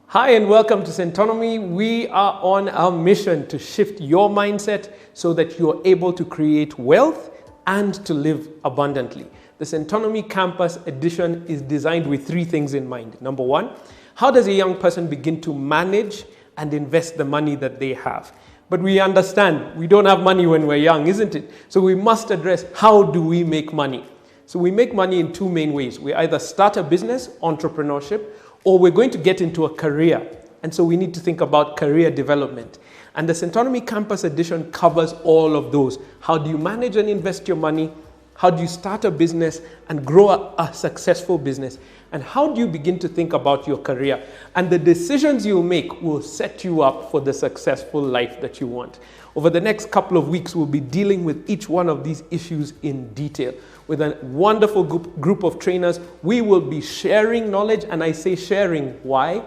Hi and welcome to Centonomy. We are on our mission to shift your mindset so that you're able to create wealth and to live abundantly. The Centonomy Campus Edition is designed with three things in mind. Number one, how does a young person begin to manage and invest the money that they have? But we understand we don't have money when we're young, isn't it? So we must address how do we make money? So we make money in two main ways. We either start a business, entrepreneurship, or we're going to get into a career. And so we need to think about career development. And the Centonomy Campus Edition covers all of those. How do you manage and invest your money? How do you start a business and grow a successful business? And how do you begin to think about your career? And the decisions you make will set you up for the successful life that you want. Over the next couple of weeks, we'll be dealing with each one of these issues in detail. With a wonderful group of trainers, we will be sharing knowledge. And I say sharing, why?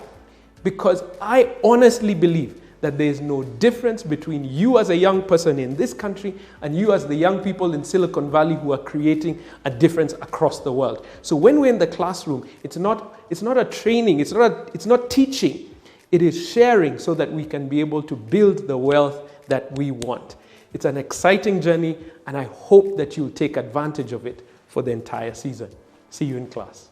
Because I honestly believe that there is no difference between you as a young person in this country and you as the young people in Silicon Valley who are creating a difference across the world. So when we're in the classroom, it's not a training, it's not teaching. It is sharing so that we can be able to build the wealth that we want. It's an exciting journey, and I hope that you'll take advantage of it for the entire season. See you in class.